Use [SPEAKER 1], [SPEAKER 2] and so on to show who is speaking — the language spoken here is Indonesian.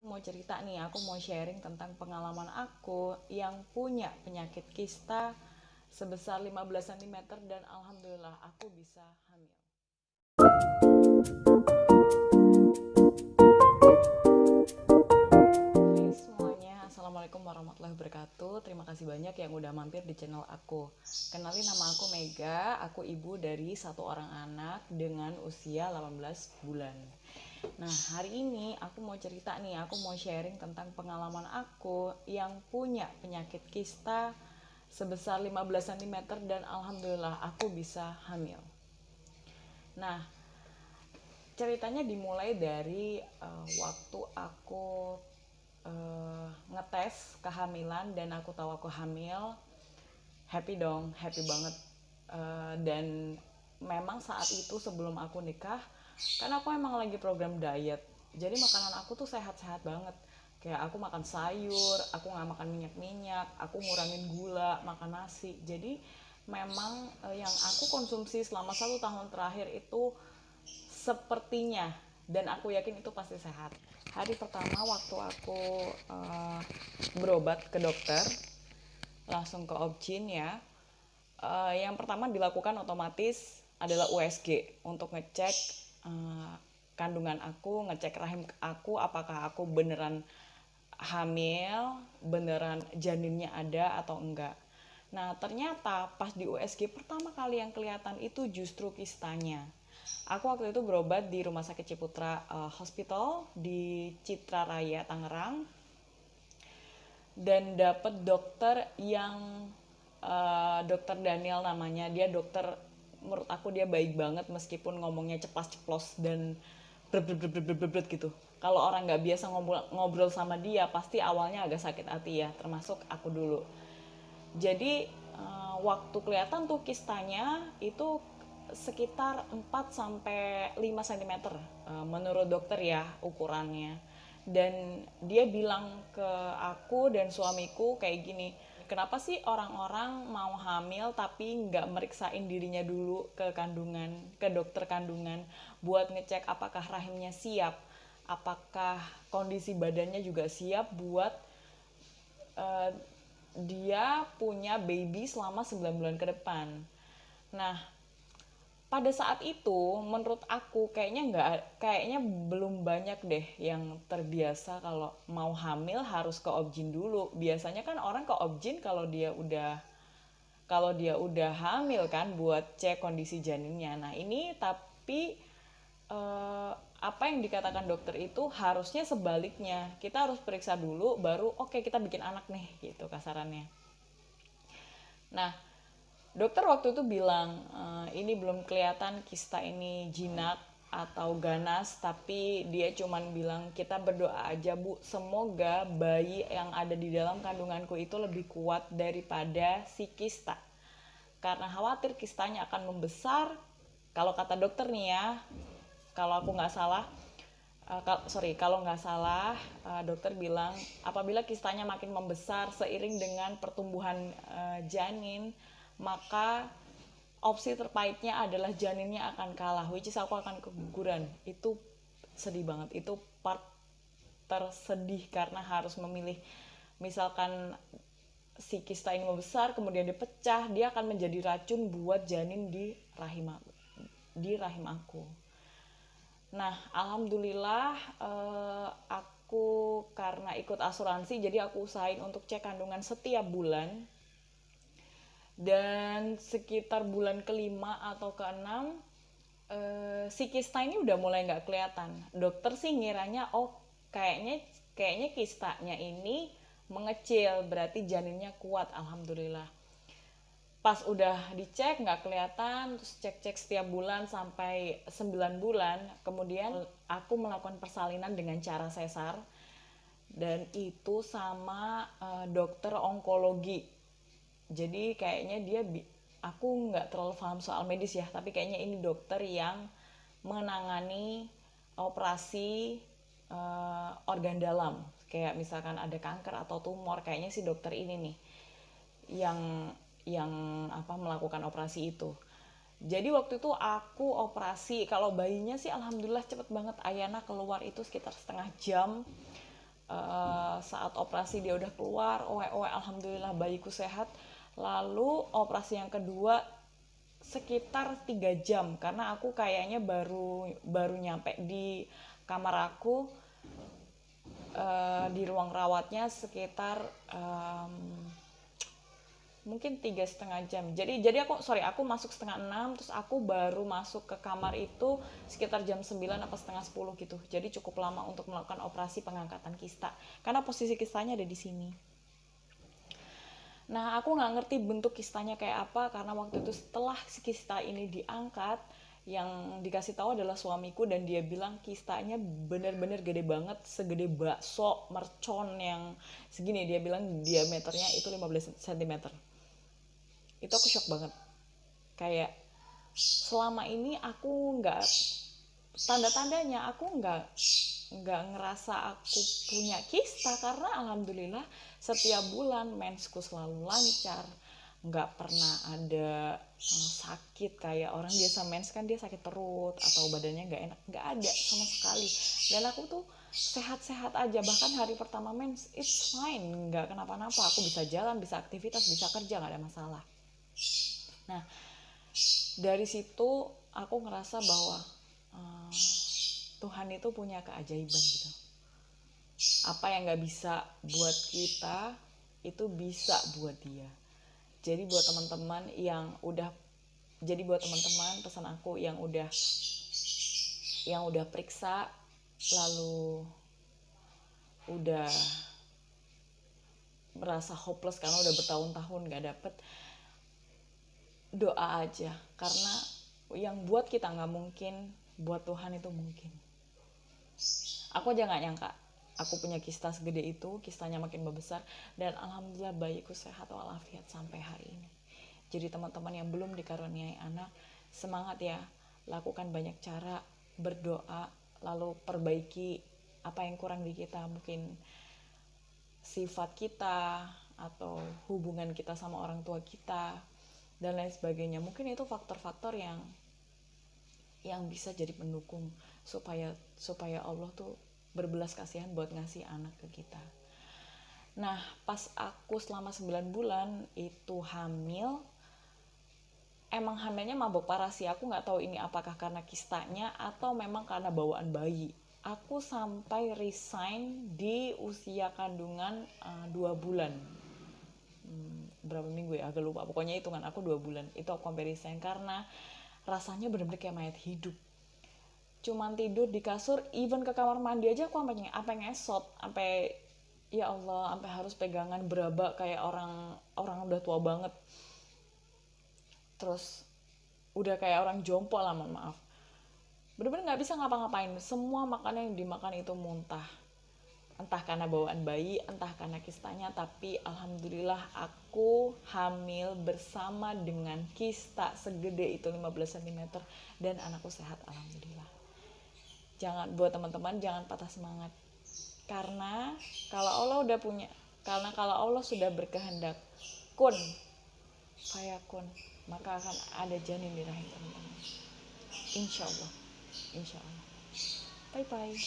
[SPEAKER 1] Mau cerita nih, aku mau sharing tentang pengalaman aku yang punya penyakit kista sebesar 15 cm dan alhamdulillah aku bisa hamil. Hai semuanya, assalamualaikum warahmatullahi wabarakatuh. Terima kasih banyak yang udah mampir di channel aku. Kenalin, nama aku Mega, aku ibu dari satu orang anak dengan usia 18 bulan. Nah, hari ini aku mau cerita nih, aku mau sharing tentang pengalaman aku yang punya penyakit kista sebesar 15 cm dan alhamdulillah aku bisa hamil. Nah, ceritanya dimulai dari waktu aku ngetes kehamilan dan aku tahu aku hamil. Happy dong, happy banget. Dan memang saat itu sebelum aku nikah, kan aku emang lagi program diet, jadi makanan aku tuh sehat-sehat banget. Kayak aku makan sayur, aku nggak makan minyak-minyak, aku ngurangin gula, makan nasi. Jadi memang yang aku konsumsi selama 1 tahun terakhir itu sepertinya, dan aku yakin itu pasti sehat. Hari pertama waktu aku berobat ke dokter, langsung ke Objin ya. Yang pertama dilakukan otomatis adalah USG untuk ngecek uh, kandungan aku, ngecek rahim aku, apakah aku beneran hamil, beneran janinnya ada atau enggak. Nah, ternyata pas di USG pertama kali yang kelihatan itu justru kistanya. Aku waktu itu berobat di Rumah Sakit Ciputra Hospital di Citra Raya, Tangerang, dan dapet dokter yang dokter Daniel namanya. Dia dokter, menurut aku dia baik banget meskipun ngomongnya ceplas-ceplos dan bret gitu. Kalau orang nggak biasa ngobrol sama dia pasti awalnya agak sakit hati ya, termasuk aku dulu. Jadi waktu kelihatan tuh kistanya itu sekitar 4 sampai 5 cm menurut dokter ya ukurannya. Dan dia bilang ke aku dan suamiku kayak gini, kenapa sih orang-orang mau hamil tapi nggak meriksain dirinya dulu ke kandungan, ke dokter kandungan buat ngecek apakah rahimnya siap, apakah kondisi badannya juga siap buat eh, dia punya baby selama 9 bulan ke depan. Nah, pada saat itu menurut aku kayaknya belum banyak deh yang terbiasa kalau mau hamil harus ke objin dulu. Biasanya kan orang ke objin kalau dia udah hamil kan buat cek kondisi janinnya. Nah, ini tapi apa yang dikatakan dokter itu harusnya sebaliknya. Kita harus periksa dulu baru oke, kita bikin anak nih gitu kasarannya. Nah, dokter waktu itu bilang, ini belum kelihatan kista ini jinak atau ganas, tapi dia cuman bilang kita berdoa aja bu, semoga bayi yang ada di dalam kandunganku itu lebih kuat daripada si kista. Karena khawatir kistanya akan membesar, kalau kata dokter nih ya, kalau aku nggak salah, kalau nggak salah, dokter bilang apabila kistanya makin membesar seiring dengan pertumbuhan janin, maka opsi terpahitnya adalah janinnya akan kalah, which is aku akan keguguran. Itu sedih banget, itu part tersedih karena harus memilih, misalkan si kista ini membesar kemudian dipecah, dia akan menjadi racun buat janin di rahim aku. Nah, alhamdulillah aku karena ikut asuransi jadi aku usahain untuk cek kandungan setiap bulan. Dan sekitar bulan kelima atau keenam si kista ini udah mulai nggak kelihatan. Dokter sih ngiranya oh kayaknya kayaknya kistanya ini mengecil, berarti janinnya kuat, alhamdulillah. Pas udah dicek nggak kelihatan, terus cek-cek setiap bulan sampai 9 bulan, kemudian aku melakukan persalinan dengan cara sesar, dan itu sama dokter onkologi. Jadi kayaknya aku nggak terlalu paham soal medis ya, tapi kayaknya ini dokter yang menangani operasi organ dalam, kayak misalkan ada kanker atau tumor, kayaknya si dokter ini nih yang yang melakukan operasi itu. Jadi waktu itu aku operasi, kalau bayinya sih alhamdulillah cepet banget. Ayana keluar itu sekitar setengah jam. saat operasi dia udah keluar, alhamdulillah bayiku sehat. Lalu operasi yang kedua sekitar 3 jam karena aku kayaknya baru nyampe di kamar aku, di ruang rawatnya sekitar mungkin 3,5 jam. Jadi aku masuk 5:30, terus aku baru masuk ke kamar itu sekitar jam 9 apa setengah 10 gitu. Jadi cukup lama untuk melakukan operasi pengangkatan kista karena posisi kistanya ada di sini. Nah, aku nggak ngerti bentuk kistanya kayak apa karena waktu itu setelah si kista ini diangkat, yang dikasih tahu adalah suamiku dan dia bilang kistanya bener-bener gede banget, segede bakso mercon yang segini. Dia bilang diameternya itu 15 cm. Itu aku shock banget. Kayak selama ini aku nggak, tanda-tandanya aku nggak ngerasa aku punya kista karena alhamdulillah setiap bulan mensku selalu lancar, nggak pernah ada sakit kayak orang biasa mens kan dia sakit perut atau badannya nggak enak, nggak ada sama sekali. Dan aku tuh sehat-sehat aja, bahkan hari pertama mens it's fine, nggak kenapa-napa, aku bisa jalan, bisa aktivitas, bisa kerja, nggak ada masalah. Nah, dari situ aku ngerasa bahwa Tuhan itu punya keajaiban gitu. Apa yang nggak bisa buat kita itu bisa buat dia. Jadi buat teman-teman pesan aku yang udah periksa lalu udah merasa hopeless karena udah bertahun-tahun nggak dapet, doa aja, karena yang buat kita nggak mungkin buat Tuhan itu mungkin. Aku aja nggak nyangka aku punya kista segede itu, kistanya makin membesar, dan alhamdulillah bayiku sehat walafiat sampai hari ini. Jadi teman-teman yang belum dikaruniai anak, semangat ya, lakukan banyak cara, berdoa, lalu perbaiki apa yang kurang di kita, mungkin sifat kita atau hubungan kita sama orang tua kita dan lain sebagainya. Mungkin itu faktor-faktor yang bisa jadi pendukung supaya Allah tuh berbelas kasihan buat ngasih anak ke kita. Nah, pas aku selama 9 bulan itu hamil, emang hamilnya mabok parah sih. Aku nggak tahu ini apakah karena kistanya atau memang karena bawaan bayi. Aku sampai resign di usia kandungan 2 bulan. Berapa minggu ya, agak lupa. Pokoknya hitungan aku 2 bulan. Itu aku sampai resign karena rasanya bener-bener kayak mayat hidup. Cuman tidur di kasur, even ke kamar mandi aja aku sampai ngesot, sampai ya Allah, sampai harus pegangan beraba kayak orang udah tua banget. Terus udah kayak orang jompo lah, mohon maaf. Bener-bener nggak bisa ngapa-ngapain. Semua makanan yang dimakan itu muntah. Entah karena bawaan bayi, entah karena kistanya, tapi alhamdulillah aku hamil bersama dengan kista segede itu 15 cm dan anakku sehat alhamdulillah. Buat teman-teman jangan patah semangat, karena kalau Allah sudah berkehendak kun fayakun, maka akan ada janin di rahim teman-teman. Insya Allah. Bye bye.